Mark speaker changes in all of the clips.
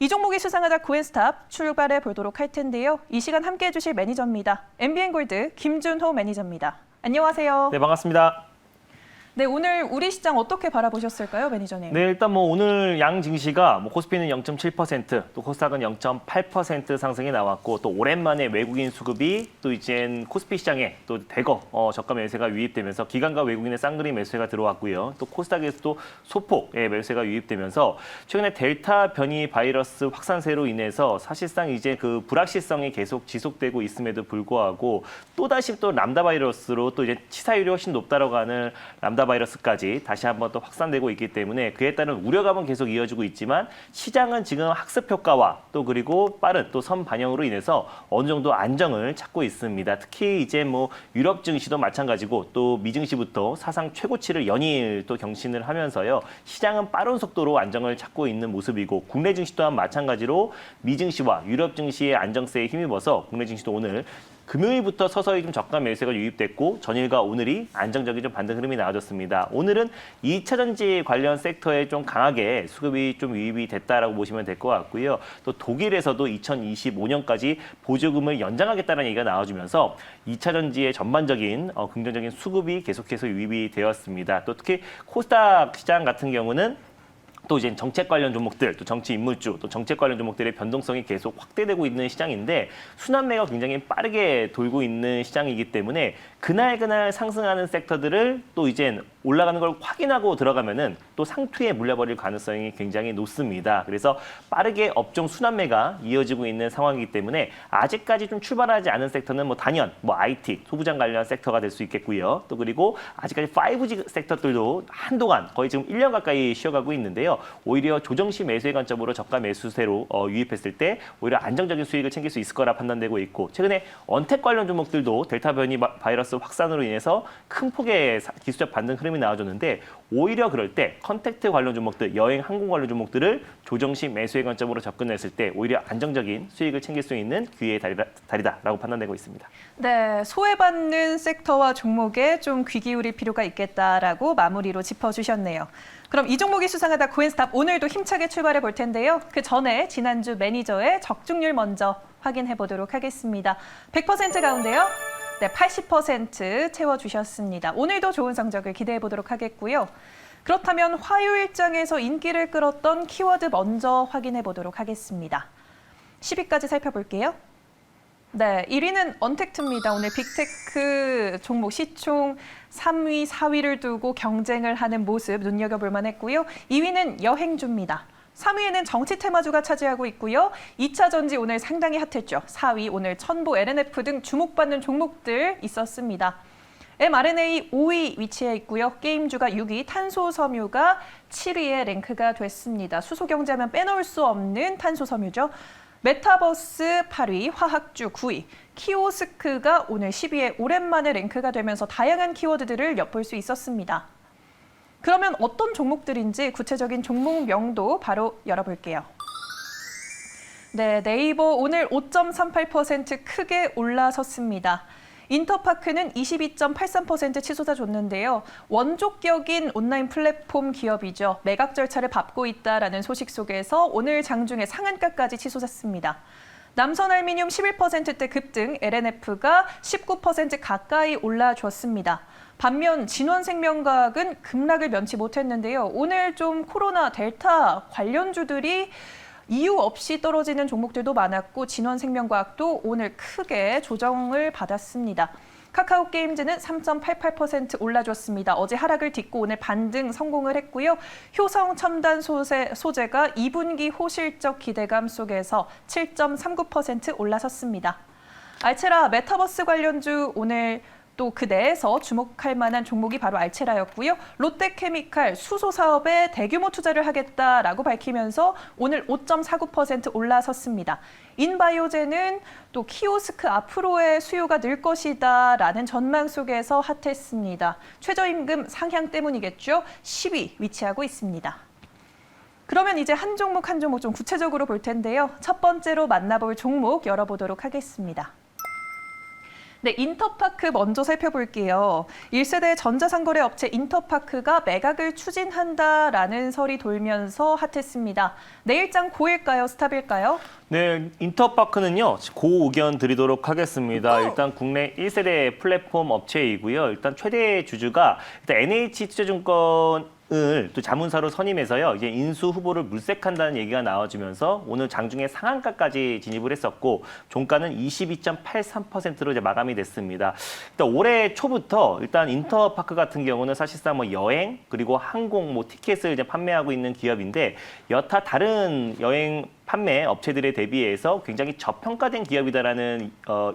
Speaker 1: 이 종목이 수상하다 코인스탑 출발해 보도록 할 텐데요. 이 시간 함께해 주실 매니저입니다. MBN골드 김준호 매니저입니다. 안녕하세요.
Speaker 2: 네, 반갑습니다.
Speaker 1: 네, 오늘 우리 시장 어떻게 바라보셨을까요, 매니저님?
Speaker 2: 네, 일단 오늘 양 증시가 코스피는 0.7%, 또 코스닥은 0.8% 상승이 나왔고, 또 오랜만에 외국인 수급이 또 이젠 코스피 시장에 또 대거 저가 매수세가 유입되면서 기관과 외국인의 쌍그리 매수세가 들어왔고요. 또 코스닥에서도 소폭 매수세가 유입되면서 최근에 델타 변이 바이러스 확산세로 인해서 사실상 이제 그 불확실성이 계속 지속되고 있음에도 불구하고 또다시 또 람다 바이러스로 또 이제 치사율이 훨씬 높다라고 하는 람다 바이러스까지 다시 한번 또 확산되고 있기 때문에 그에 따른 우려감은 계속 이어지고 있지만 시장은 지금 학습 효과와 또 그리고 빠른 또 선 반영으로 인해서 어느 정도 안정을 찾고 있습니다. 특히 이제 유럽 증시도 마찬가지고 또 미 증시부터 사상 최고치를 연일 또 경신을 하면서요. 시장은 빠른 속도로 안정을 찾고 있는 모습이고 국내 증시 또한 마찬가지로 미 증시와 유럽 증시의 안정세에 힘입어서 국내 증시도 오늘 금요일부터 서서히 좀 저가 매수세가 유입됐고 전일과 오늘이 안정적인 좀 반등 흐름이 나와줬습니다. 오늘은 2차 전지 관련 섹터에 좀 강하게 수급이 좀 유입이 됐다라고 보시면 될 것 같고요. 또 독일에서도 2025년까지 보조금을 연장하겠다는 얘기가 나와주면서 2차 전지의 전반적인 긍정적인 수급이 계속해서 유입이 되었습니다. 또 특히 코스닥 시장 같은 경우는 또 이제 정책 관련 종목들, 또 정치 인물주, 또 정책 관련 종목들의 변동성이 계속 확대되고 있는 시장인데 순환매가 굉장히 빠르게 돌고 있는 시장이기 때문에 그날 상승하는 섹터들을 또 이제 올라가는 걸 확인하고 들어가면은 또 상투에 물려버릴 가능성이 굉장히 높습니다. 그래서 빠르게 업종 순환매가 이어지고 있는 상황이기 때문에 아직까지 좀 출발하지 않은 섹터는 단연 IT, 소부장 관련 섹터가 될 수 있겠고요. 또 그리고 아직까지 5G 섹터들도 한동안 거의 지금 1년 가까이 쉬어가고 있는데요. 오히려 조정시 매수의 관점으로 저가 매수세로 유입했을 때 오히려 안정적인 수익을 챙길 수 있을 거라 판단되고 있고 최근에 언택 관련 종목들도 델타 변이 바이러스 확산으로 인해서 큰 폭의 기술적 반등 흐름이 나와줬는데 오히려 그럴 때 컨택트 관련 종목들, 여행, 항공 관련 종목들을 조정시 매수의 관점으로 접근했을 때 오히려 안정적인 수익을 챙길 수 있는 기회의 달이다라고 판단되고 있습니다.
Speaker 1: 네, 소외받는 섹터와 종목에 좀 귀 기울일 필요가 있겠다라고 마무리로 짚어주셨네요. 그럼 이 종목이 수상하다 코인스탑 오늘도 힘차게 출발해 볼 텐데요. 그 전에 지난주 매니저의 적중률 먼저 확인해 보도록 하겠습니다. 100% 가운데요. 네, 80% 채워주셨습니다. 오늘도 좋은 성적을 기대해 보도록 하겠고요. 그렇다면 화요일장에서 인기를 끌었던 키워드 먼저 확인해 보도록 하겠습니다. 10위까지 살펴볼게요. 네, 1위는 언택트입니다. 오늘 빅테크 종목 시총 3위, 4위를 두고 경쟁을 하는 모습 눈여겨볼 만했고요. 2위는 여행주입니다. 3위에는 정치 테마주가 차지하고 있고요. 2차 전지 오늘 상당히 핫했죠. 4위 오늘 첨보, LNF 등 주목받는 종목들 있었습니다. mRNA 5위 위치해 있고요. 게임주가 6위, 탄소섬유가 7위에 랭크가 됐습니다. 수소경제하면 빼놓을 수 없는 탄소섬유죠. 메타버스 8위, 화학주 9위, 키오스크가 오늘 10위에 오랜만에 랭크가 되면서 다양한 키워드들을 엿볼 수 있었습니다. 그러면 어떤 종목들인지 구체적인 종목명도 바로 열어볼게요. 네, 네이버 오늘 5.38% 크게 올라섰습니다. 인터파크는 22.83% 치솟아 줬는데요. 원조격인 온라인 플랫폼 기업이죠. 매각 절차를 밟고 있다라는 소식 속에서 오늘 장중에 상한가까지 치솟았습니다. 남선알미늄 11%대 급등, LNF가 19% 가까이 올라줬습니다. 반면 진원생명과학은 급락을 면치 못했는데요. 오늘 좀 코로나 델타 관련주들이 이유 없이 떨어지는 종목들도 많았고 진원생명과학도 오늘 크게 조정을 받았습니다. 카카오게임즈는 3.88% 올라줬습니다. 어제 하락을 딛고 오늘 반등 성공을 했고요. 효성첨단 소재가 2분기 호실적 기대감 속에서 7.39% 올라섰습니다. 알체라 메타버스 관련주 오늘 또 그 내에서 주목할 만한 종목이 바로 알체라였고요. 롯데케미칼 수소 사업에 대규모 투자를 하겠다라고 밝히면서 오늘 5.49% 올라섰습니다. 인바이오젠은 또 키오스크 앞으로의 수요가 늘 것이다라는 전망 속에서 핫했습니다. 최저임금 상향 때문이겠죠. 10위 위치하고 있습니다. 그러면 이제 한 종목 한 종목 좀 구체적으로 볼 텐데요. 첫 번째로 만나볼 종목 열어보도록 하겠습니다. 네, 인터파크 먼저 살펴볼게요. 1세대 전자상거래 업체 인터파크가 매각을 추진한다라는 설이 돌면서 핫했습니다. 내일장 고일까요? 스탑일까요?
Speaker 2: 네, 인터파크는요, 고 의견 드리도록 하겠습니다. 일단 국내 1세대 플랫폼 업체이고요. 일단 최대 주주가 일단 NH투자증권을 또 자문사로 선임해서요, 이제 인수 후보를 물색한다는 얘기가 나와주면서 오늘 장중에 상한가까지 진입을 했었고, 종가는 22.83%로 이제 마감이 됐습니다. 일단 올해 초부터 일단 인터파크 같은 경우는 사실상 뭐 여행 그리고 항공 뭐 티켓을 이제 판매하고 있는 기업인데 여타 다른 여행 판매 업체들에 대비해서 굉장히 저평가된 기업이다라는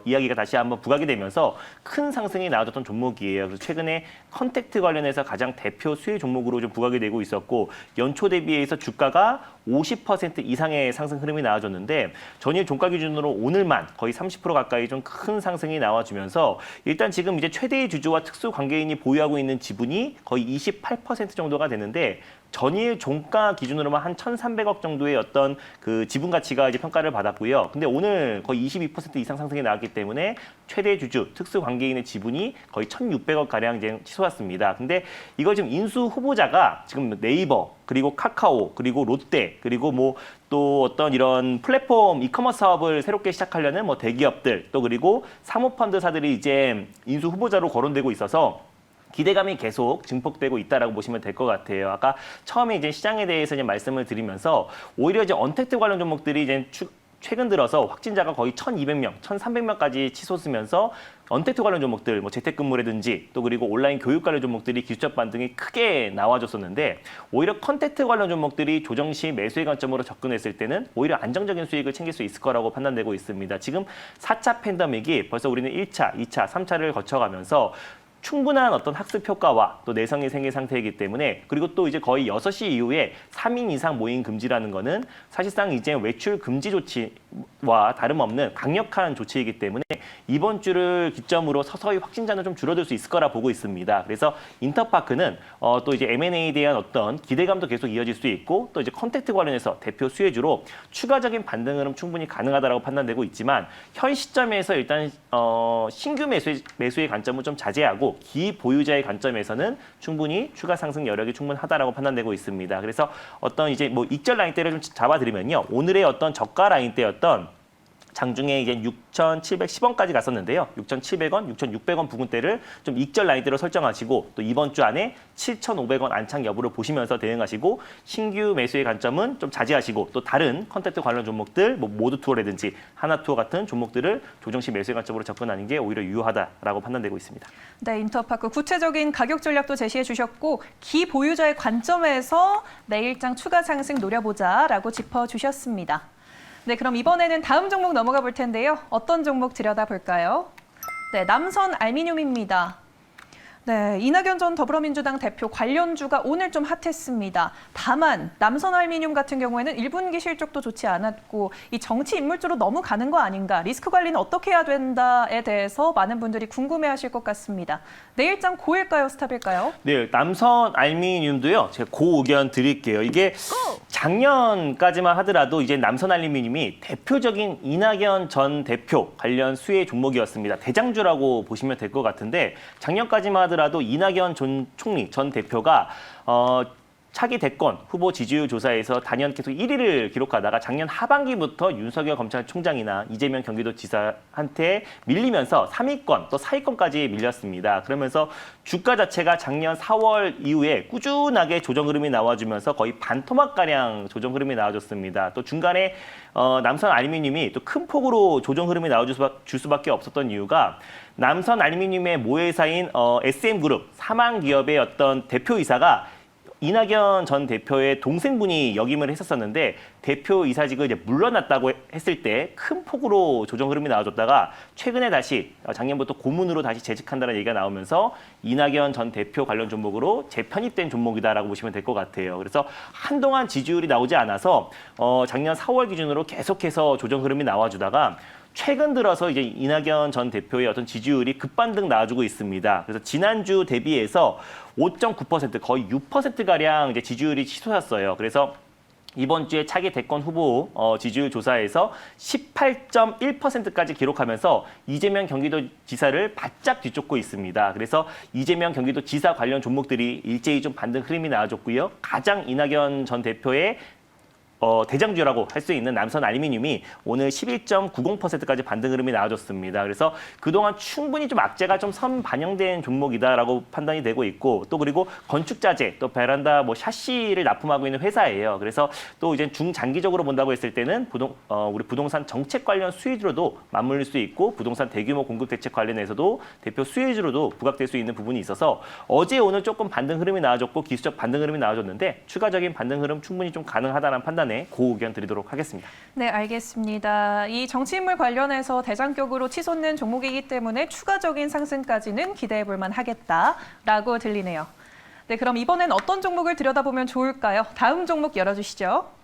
Speaker 2: 이야기가 다시 한번 부각이 되면서 큰 상승이 나와줬던 종목이에요. 그래서 최근에 컨택트 관련해서 가장 대표 수혜 종목으로 좀 부각이 되고 있었고 연초 대비해서 주가가 50% 이상의 상승 흐름이 나와줬는데 전일 종가 기준으로 오늘만 거의 30% 가까이 좀 큰 상승이 나와주면서 일단 지금 이제 최대의 주주와 특수 관계인이 보유하고 있는 지분이 거의 28% 정도가 되는데 전일 종가 기준으로만 한 1,300억 정도의 어떤 그 지분 가치가 이제 평가를 받았고요. 근데 오늘 거의 22% 이상 상승이 나왔기 때문에 최대 주주, 특수 관계인의 지분이 거의 1,600억 가량 이제 치솟았습니다. 근데 이거 지금 인수 후보자가 지금 네이버, 그리고 카카오, 그리고 롯데, 그리고 뭐 또 어떤 이런 플랫폼 이커머스 사업을 새롭게 시작하려는 뭐 대기업들, 또 그리고 사모펀드사들이 이제 인수 후보자로 거론되고 있어서 기대감이 계속 증폭되고 있다라고 보시면 될 것 같아요. 아까 처음에 이제 시장에 대해서 이제 말씀을 드리면서 오히려 이제 언택트 관련 종목들이 이제 최근 들어서 확진자가 거의 1,200명, 1,300명까지 치솟으면서 언택트 관련 종목들, 뭐 재택근무라든지 또 그리고 온라인 교육 관련 종목들이 기술적 반등이 크게 나와줬었는데 오히려 컨택트 관련 종목들이 조정 시 매수의 관점으로 접근했을 때는 오히려 안정적인 수익을 챙길 수 있을 거라고 판단되고 있습니다. 지금 4차 팬데믹이 벌써 우리는 1차, 2차, 3차를 거쳐가면서 충분한 어떤 학습 효과와 또 내성이 생긴 상태이기 때문에 그리고 또 이제 거의 6시 이후에 3인 이상 모임 금지라는 거는 사실상 이제 외출 금지 조치와 다름없는 강력한 조치이기 때문에 이번 주를 기점으로 서서히 확진자는 좀 줄어들 수 있을 거라 보고 있습니다. 그래서 인터파크는 또 이제 M&A에 대한 어떤 기대감도 계속 이어질 수 있고 또 이제 컨택트 관련해서 대표 수혜주로 추가적인 반등 흐름 충분히 가능하다고 판단되고 있지만 현 시점에서 일단 신규 매수의 관점은 좀 자제하고 기보유자의 관점에서는 충분히 추가 상승 여력이 충분하다라고 판단되고 있습니다. 그래서 어떤 이제 뭐 익절 라인대를 좀 잡아드리면요. 오늘의 어떤 저가 라인대였던 장중에 이제 6,710원까지 갔었는데요. 6,700원, 6,600원 부근대를 좀 익절 라인대로 설정하시고 또 이번 주 안에 7,500원 안착 여부를 보시면서 대응하시고 신규 매수의 관점은 좀 자제하시고 또 다른 컨텐츠 관련 종목들 뭐 모드투어라든지 하나투어 같은 종목들을 조정시 매수의 관점으로 접근하는 게 오히려 유효하다라고 판단되고 있습니다.
Speaker 1: 네, 인터파크 구체적인 가격 전략도 제시해 주셨고 기보유자의 관점에서 내일장 추가 상승 노려보자라고 짚어주셨습니다. 네, 그럼 이번에는 다음 종목 넘어가 볼 텐데요. 어떤 종목 들여다볼까요? 네, 남선 알미늄입니다. 네, 이낙연 전 더불어민주당 대표 관련주가 오늘 좀 핫했습니다. 다만 남선 알미늄 같은 경우에는 1분기 실적도 좋지 않았고 이 정치 인물주로 너무 가는 거 아닌가, 리스크 관리는 어떻게 해야 된다에 대해서 많은 분들이 궁금해하실 것 같습니다. 내일장 고일까요, 스탑일까요?
Speaker 2: 네, 남선 알미늄도요. 제가 고 의견 드릴게요. 이게 작년까지만 하더라도 이제 남선 알미늄이 대표적인 이낙연 전 대표 관련 수혜 종목이었습니다. 대장주라고 보시면 될 것 같은데 작년까지만 하더라도 이낙연 전 총리 전 대표가 차기 대권 후보 지지율 조사에서 단연 계속 1위를 기록하다가 작년 하반기부터 윤석열 검찰총장이나 이재명 경기도지사한테 밀리면서 3위권 또 4위권까지 밀렸습니다. 그러면서 주가 자체가 작년 4월 이후에 꾸준하게 조정 흐름이 나와주면서 거의 반토막가량 조정 흐름이 나와줬습니다. 또 중간에 남선 알미늄이 또 큰 폭으로 조정 흐름이 나와줄 수밖에 없었던 이유가 남선 알미늄의 모회사인 SM그룹 사망 기업의 어떤 대표이사가 이낙연 전 대표의 동생분이 역임을 했었었는데 대표이사직을 이제 물러났다고 했을 때 큰 폭으로 조정 흐름이 나와줬다가 최근에 다시 작년부터 고문으로 다시 재직한다는 얘기가 나오면서 이낙연 전 대표 관련 종목으로 재편입된 종목이다라고 보시면 될 것 같아요. 그래서 한동안 지지율이 나오지 않아서 작년 4월 기준으로 계속해서 조정 흐름이 나와주다가 최근 들어서 이제 이낙연 전 대표의 어떤 지지율이 급반등 나와주고 있습니다. 그래서 지난주 대비해서 5.9% 거의 6%가량 이제 지지율이 치솟았어요. 그래서 이번 주에 차기 대권 후보 지지율 조사에서 18.1%까지 기록하면서 이재명 경기도지사를 바짝 뒤쫓고 있습니다. 그래서 이재명 경기도지사 관련 종목들이 일제히 좀 반등 흐름이 나와줬고요. 가장 이낙연 전 대표의 대장주라고 할 수 있는 남선 알루미늄이 오늘 11.90%까지 반등 흐름이 나와줬습니다. 그래서 그동안 충분히 좀 악재가 좀 반영된 종목이다라고 판단이 되고 있고 또 그리고 건축자재, 또 베란다, 샤시를 납품하고 있는 회사예요. 그래서 또 이제 중장기적으로 본다고 했을 때는 우리 부동산 정책 관련 수혜주로도 맞물릴 수 있고 부동산 대규모 공급 대책 관련해서도 대표 수혜주로도 부각될 수 있는 부분이 있어서 어제 오늘 조금 반등 흐름이 나와줬고 기술적 반등 흐름이 나와줬는데 추가적인 반등 흐름 충분히 좀 가능하다는 판단 고 의견 드리도록 하겠습니다.
Speaker 1: 네, 알겠습니다. 이 정치인물 관련해서 대장격으로 치솟는 종목이기 때문에 추가적인 상승까지는 기대해 볼 만하겠다라고 들리네요. 네, 그럼 이번엔 어떤 종목을 들여다보면 좋을까요? 다음 종목 열어주시죠.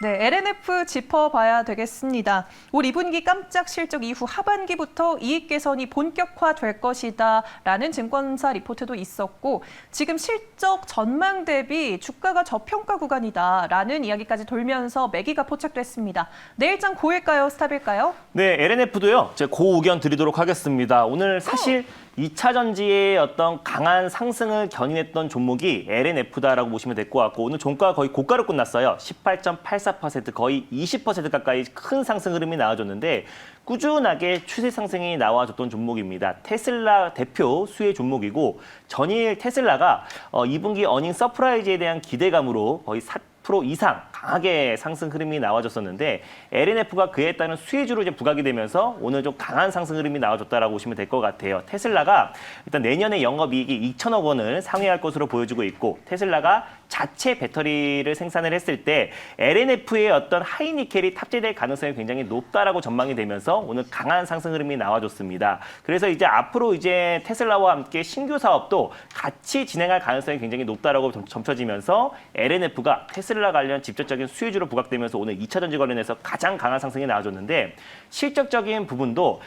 Speaker 1: 네, LNF 짚어봐야 되겠습니다. 올 2분기 깜짝 실적 이후 하반기부터 이익 개선이 본격화될 것이다라는 증권사 리포트도 있었고 지금 실적 전망 대비 주가가 저평가 구간이다라는 이야기까지 돌면서 매기가 포착됐습니다. 내일장 고일까요? 스탑일까요?
Speaker 2: 네, LNF도요. 제가 고 의견 드리도록 하겠습니다. 오늘 사실 2차 전지의 어떤 강한 상승을 견인했던 종목이 LNF다라고 보시면 될 것 같고 오늘 종가가 거의 고가로 끝났어요. 18.84% 거의 20% 가까이 큰 상승 흐름이 나와줬는데 꾸준하게 추세 상승이 나와줬던 종목입니다. 테슬라 대표 수혜 종목이고 전일 테슬라가 2분기 어닝 서프라이즈에 대한 기대감으로 거의 4% 이상 강하게 상승 흐름이 나와줬었는데 LNF가 그에 따른 수혜주로 이제 부각이 되면서 오늘 좀 강한 상승 흐름이 나와줬다라고 보시면 될 것 같아요. 테슬라가 일단 내년에 영업이익이 2천억 원을 상회할 것으로 보여지고 있고 테슬라가 자체 배터리를 생산을 했을 때 LNF의 어떤 하이니켈이 탑재될 가능성이 굉장히 높다라고 전망이 되면서 오늘 강한 상승 흐름이 나와줬습니다. 그래서 이제 앞으로 이제 테슬라와 함께 신규 사업도 같이 진행할 가능성이 굉장히 높다라고 점쳐지면서 LNF가 테슬라 관련 직접적인 수혜주로 부각되면서 오늘 2차 전지 관련해서 가장 강한 상승이 나와줬는데 실적적인 부분도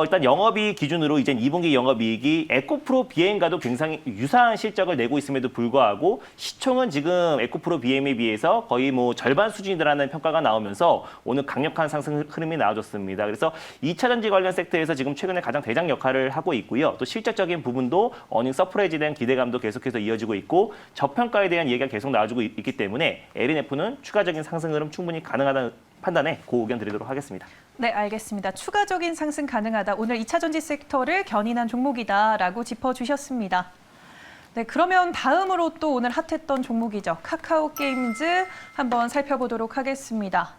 Speaker 2: 일단 영업이익 기준으로 이제 2분기 영업이익이 에코프로 BM과도 굉장히 유사한 실적을 내고 있음에도 불구하고 시총은 지금 에코프로 BM에 비해서 거의 절반 수준이라는 평가가 나오면서 오늘 강력한 상승 흐름이 나와줬습니다. 그래서 2차 전지 관련 섹터에서 지금 최근에 가장 대장 역할을 하고 있고요. 또 실적적인 부분도 어닝 서프라이즈에 대한 기대감도 계속해서 이어지고 있고 저평가에 대한 얘기가 계속 나와주고 있기 때문에 LNF는 추가적인 상승 흐름 충분히 가능하다는 판단에 고 의견 드리도록 하겠습니다.
Speaker 1: 네, 알겠습니다. 추가적인 상승 가능하다. 오늘 2차 전지 섹터를 견인한 종목이다라고 짚어주셨습니다. 네, 그러면 다음으로 또 오늘 핫했던 종목이죠. 카카오 게임즈 한번 살펴보도록 하겠습니다.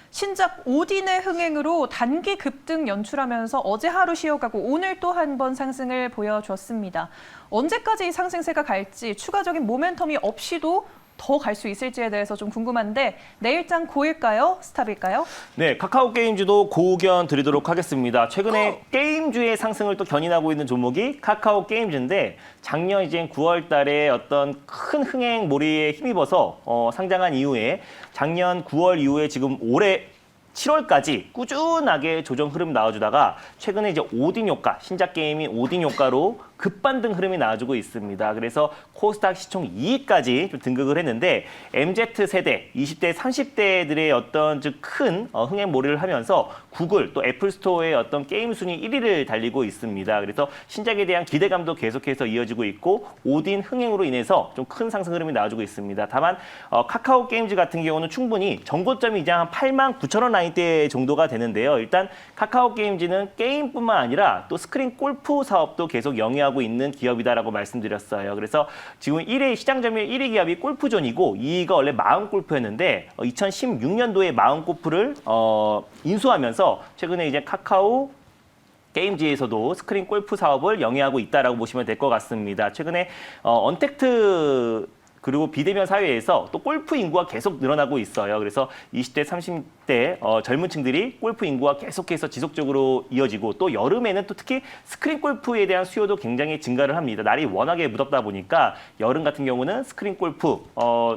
Speaker 1: 신작 오딘의 흥행으로 단기 급등 연출하면서 어제 하루 쉬어가고 오늘 또 한 번 상승을 보여줬습니다. 언제까지 이 상승세가 갈지 추가적인 모멘텀이 없이도 더 갈 수 있을지에 대해서 좀 궁금한데 내일장 고일까요? 스탑일까요?
Speaker 2: 네, 카카오 게임즈도 고의견 드리도록 하겠습니다. 최근에 게임주의 상승을 또 견인하고 있는 종목이 카카오 게임즈인데 작년 이제 9월 달에 어떤 큰 흥행 몰이에 힘입어서 상장한 이후에 작년 9월 이후에 지금 올해 7월까지 꾸준하게 조정 흐름 나와주다가 최근에 이제 오딘 효과, 신작 게임인 오딘 효과로 급반등 흐름이 나와주고 있습니다. 그래서 코스닥 시총 2위까지 좀 등극을 했는데 MZ세대, 20대, 30대들의 어떤 큰 흥행몰이를 하면서 구글 또 애플 스토어의 어떤 게임 순위 1위를 달리고 있습니다. 그래서 신작에 대한 기대감도 계속해서 이어지고 있고 오딘 흥행으로 인해서 좀 큰 상승 흐름이 나와주고 있습니다. 다만 카카오 게임즈 같은 경우는 충분히 정고점이 이제 한 89,000원 라인대 정도가 되는데요. 일단 카카오 게임즈는 게임뿐만 아니라 또 스크린 골프 사업도 계속 영위하고 있는 기업이다라고 말씀드렸어요. 그래서 지금 1위 시장 점유율 1위 기업이 골프존이고 2위가 원래 마음골프였는데 2016년도에 마음골프를 인수하면서 최근에 이제 카카오 게임즈에서도 스크린 골프 사업을 영위하고 있다라고 보시면 될 것 같습니다. 최근에 언택트 그리고 비대면 사회에서 또 골프 인구가 계속 늘어나고 있어요. 그래서 20대, 30대 젊은 층들이 골프 인구가 계속해서 지속적으로 이어지고 또 여름에는 또 특히 스크린 골프에 대한 수요도 굉장히 증가를 합니다. 날이 워낙에 무덥다 보니까 여름 같은 경우는 스크린 골프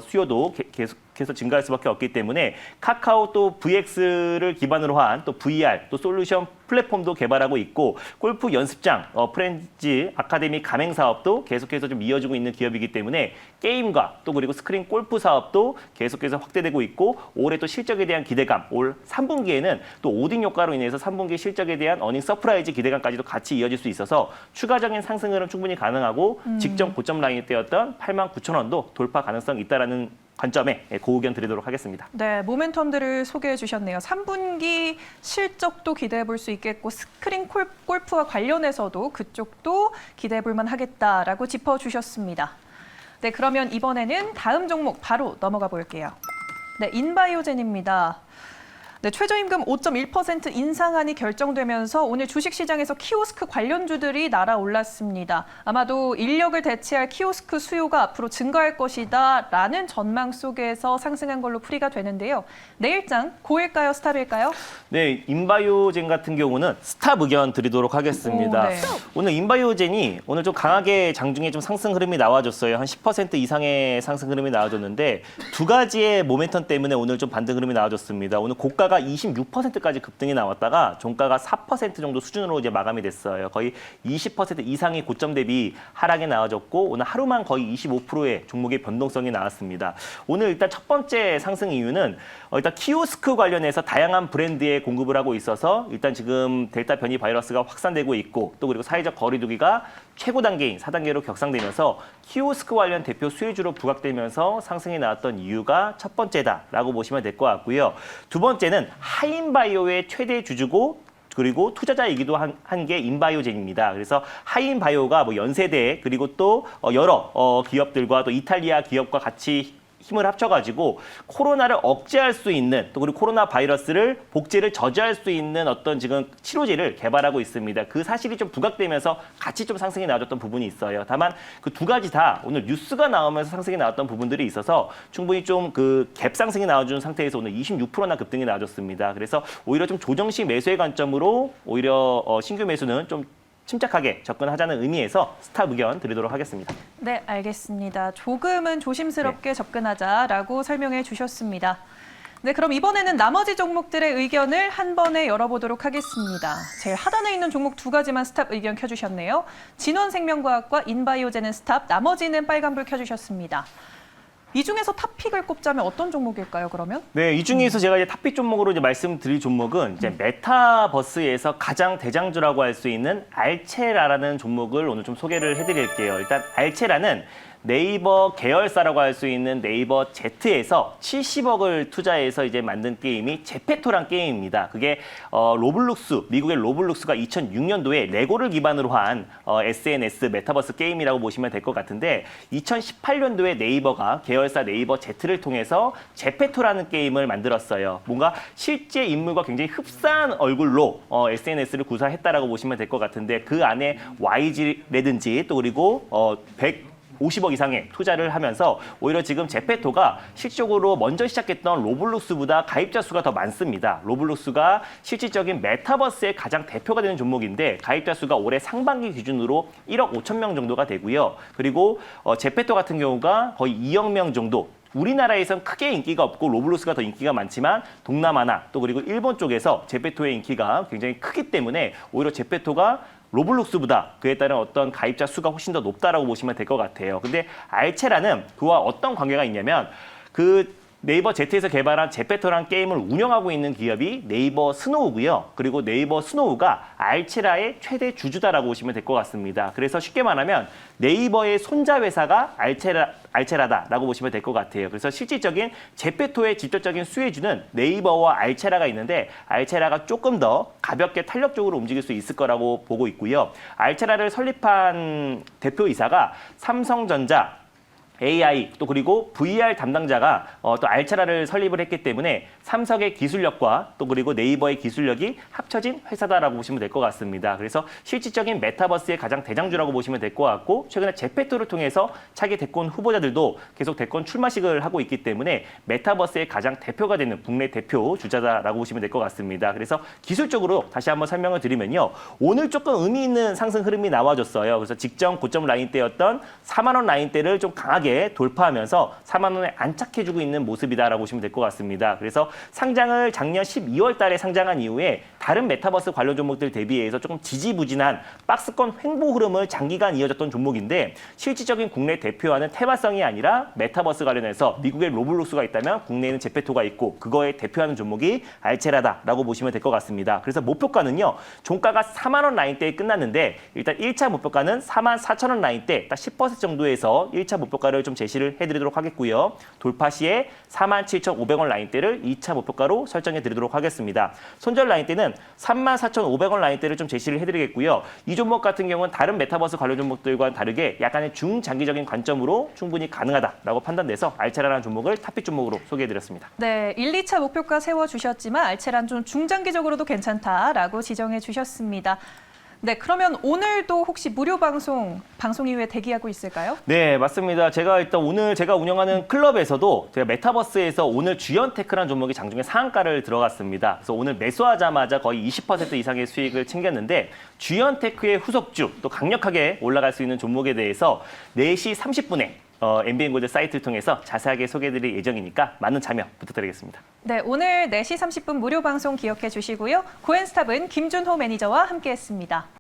Speaker 2: 수요도 계속 계속 증가할 수밖에 없기 때문에 카카오 또 VX를 기반으로 한 또 VR 또 솔루션 플랫폼도 개발하고 있고 골프 연습장, 프렌즈 아카데미 가맹 사업도 계속해서 좀 이어지고 있는 기업이기 때문에 게임과 또 그리고 스크린 골프 사업도 계속해서 확대되고 있고 올해 또 실적에 대한 기대감, 올 3분기에는 또 오딩 효과로 인해서 3분기 실적에 대한 어닝 서프라이즈 기대감까지도 같이 이어질 수 있어서 추가적인 상승 흐름 충분히 가능하고 직전 고점 라인대였던 89,000원도 돌파 가능성이 있다라는 관점에 그 의견 드리도록 하겠습니다.
Speaker 1: 네, 모멘텀들을 소개해 주셨네요. 3분기 실적도 기대해 볼 수 있겠고 스크린 골프와 관련해서도 그쪽도 기대해 볼 만하겠다라고 짚어주셨습니다. 네, 그러면 이번에는 다음 종목 바로 넘어가 볼게요. 네, 인바이오젠입니다. 네, 최저임금 5.1% 인상안이 결정되면서 오늘 주식시장에서 키오스크 관련주들이 날아올랐습니다. 아마도 인력을 대체할 키오스크 수요가 앞으로 증가할 것이다라는 전망 속에서 상승한 걸로 풀이가 되는데요. 내일장 고일까요, 스탑일까요?
Speaker 2: 네, 인바이오젠 같은 경우는 스탑 의견 드리도록 하겠습니다.
Speaker 1: 오, 네.
Speaker 2: 오늘 인바이오젠이 오늘 좀 강하게 장중에 좀 상승 흐름이 나와줬어요. 한 10% 이상의 상승 흐름이 나와줬는데 두 가지의 모멘텀 때문에 오늘 좀 반등 흐름이 나와줬습니다. 오늘 고가가 26%까지 급등이 나왔다가 종가가 4% 정도 수준으로 이제 마감이 됐어요. 거의 20% 이상의 고점 대비 하락이 나와줬고 오늘 하루만 거의 25%의 종목의 변동성이 나왔습니다. 오늘 일단 첫 번째 상승 이유는 일단 키오스크 관련해서 다양한 브랜드에 공급을 하고 있어서 일단 지금 델타 변이 바이러스가 확산되고 있고 또 그리고 사회적 거리두기가 최고 단계인 4단계로 격상되면서 키오스크 관련 대표 수혜주로 부각되면서 상승이 나왔던 이유가 첫 번째다라고 보시면 될 것 같고요. 두 번째는 하인바이오의 최대 주주고 그리고 투자자이기도 한 게 인바이오젠입니다. 그래서 하인바이오가 뭐 연세대 그리고 또 여러 기업들과 또 이탈리아 기업과 같이 힘을 합쳐가지고 코로나를 억제할 수 있는 또 그리고 코로나 바이러스를 복제를 저지할 수 있는 어떤 지금 치료제를 개발하고 있습니다. 그 사실이 좀 부각되면서 같이 좀 상승이 나왔던 부분이 있어요. 다만 그 두 가지 다 오늘 뉴스가 나오면서 상승이 나왔던 부분들이 있어서 충분히 좀 그 갭 상승이 나와준 상태에서 오늘 26%나 급등이 나와줬습니다. 그래서 오히려 좀 조정식 매수의 관점으로 오히려 신규 매수는 좀 침착하게 접근하자는 의미에서 스탑 의견 드리도록 하겠습니다.
Speaker 1: 네, 알겠습니다. 조금은 조심스럽게 접근하자라고 설명해 주셨습니다. 네, 그럼 이번에는 나머지 종목들의 의견을 한 번에 열어보도록 하겠습니다. 제일 하단에 있는 종목 두 가지만 스탑 의견 켜주셨네요. 진원생명과학과 인바이오젠은 스탑, 나머지는 빨간불 켜주셨습니다. 이 중에서 탑픽을 꼽자면 어떤 종목일까요, 그러면?
Speaker 2: 네, 이 중에서 제가 이제 탑픽 종목으로 이제 말씀드릴 종목은 이제 메타버스에서 가장 대장주라고 할 수 있는 알체라라는 종목을 오늘 좀 소개를 해드릴게요. 일단 알체라는 네이버 계열사라고 할 수 있는 네이버 Z에서 70억을 투자해서 이제 만든 게임이 제페토란 게임입니다. 그게 로블록스, 미국의 로블록스가 2006년도에 레고를 기반으로 한 SNS 메타버스 게임이라고 보시면 될 것 같은데 2018년도에 네이버가 계열사 네이버 Z를 통해서 제페토라는 게임을 만들었어요. 뭔가 실제 인물과 굉장히 흡사한 얼굴로 SNS를 구사했다라고 보시면 될 것 같은데 그 안에 YG라든지 또 그리고 50억 이상의 투자를 하면서 오히려 지금 제페토가 실질적으로 먼저 시작했던 로블록스보다 가입자 수가 더 많습니다. 로블록스가 실질적인 메타버스의 가장 대표가 되는 종목인데 가입자 수가 올해 상반기 기준으로 1억 5천 명 정도가 되고요. 그리고 제페토 같은 경우가 거의 2억 명 정도 우리나라에선 크게 인기가 없고 로블록스가 더 인기가 많지만 동남아나 또 그리고 일본 쪽에서 제페토의 인기가 굉장히 크기 때문에 오히려 제페토가 로블록스보다 그에 따른 어떤 가입자 수가 훨씬 더 높다라고 보시면 될 것 같아요. 근데 알체라는 그와 어떤 관계가 있냐면 그 네이버 Z에서 개발한 제페토라는 게임을 운영하고 있는 기업이 네이버 스노우고요. 그리고 네이버 스노우가 알체라의 최대 주주다라고 보시면 될 것 같습니다. 그래서 쉽게 말하면 네이버의 손자 회사가 알체라다라고 보시면 될 것 같아요. 그래서 실질적인 제페토의 직접적인 수혜주는 네이버와 알체라가 있는데 알체라가 조금 더 가볍게 탄력적으로 움직일 수 있을 거라고 보고 있고요. 알체라를 설립한 대표이사가 삼성전자 AI 또 그리고 VR 담당자가 또 알체라를 설립을 했기 때문에 삼성의 기술력과 또 그리고 네이버의 기술력이 합쳐진 회사다라고 보시면 될 것 같습니다. 그래서 실질적인 메타버스의 가장 대장주라고 보시면 될 것 같고 최근에 제페토를 통해서 차기 대권 후보자들도 계속 대권 출마식을 하고 있기 때문에 메타버스의 가장 대표가 되는 국내 대표 주자다라고 보시면 될 것 같습니다. 그래서 기술적으로 다시 한번 설명을 드리면요. 오늘 조금 의미 있는 상승 흐름이 나와줬어요. 그래서 직전 고점 라인대였던 4만 원 라인대를 좀 강하게 강하게 돌파하면서 4만 원에 안착해주고 있는 모습이다라고 보시면 될 것 같습니다. 그래서 상장을 작년 12월 달에 상장한 이후에 다른 메타버스 관련 종목들 대비해서 조금 지지부진한 박스권 횡보 흐름을 장기간 이어졌던 종목인데 실질적인 국내 대표와는 테마성이 아니라 메타버스 관련해서 미국의 로블록스가 있다면 국내에는 제페토가 있고 그거에 대표하는 종목이 알체라다라고 보시면 될 것 같습니다. 그래서 목표가는요. 종가가 4만 원 라인대에 끝났는데 일단 1차 목표가는 4만 4천 원 라인대 딱 10% 정도에서 1차 목표가를 좀 제시를 해드리도록 하겠고요. 돌파 시에 4만 7,500원 라인대를 2차 목표가로 설정해 드리도록 하겠습니다. 손절 라인대는 3만 4,500원 라인대를 좀 제시를 해드리겠고요. 이 종목 같은 경우는 다른 메타버스 관련 종목들과는 다르게 약간의 중장기적인 관점으로 충분히 가능하다라고 판단돼서 알체라라는 종목을 탑픽 종목으로 소개해드렸습니다.
Speaker 1: 네, 1, 2차 목표가 세워주셨지만 알체란 좀 중장기적으로도 괜찮다라고 지정해 주셨습니다. 네, 그러면 오늘도 혹시 무료 방송 이후에 대기하고 있을까요?
Speaker 2: 네, 맞습니다. 제가 일단 오늘 제가 운영하는 클럽에서도 제가 메타버스에서 오늘 주연테크라는 종목이 장중에 상한가를 들어갔습니다. 그래서 오늘 매수하자마자 거의 20% 이상의 수익을 챙겼는데 주연테크의 후속주 또 강력하게 올라갈 수 있는 종목에 대해서 4시 30분에 MBN골드 사이트를 통해서 자세하게 소개해드릴 예정이니까 많은 참여 부탁드리겠습니다.
Speaker 1: 네, 오늘 4시 30분 무료 방송 기억해 주시고요. 고엔스탑은 김준호 매니저와 함께했습니다.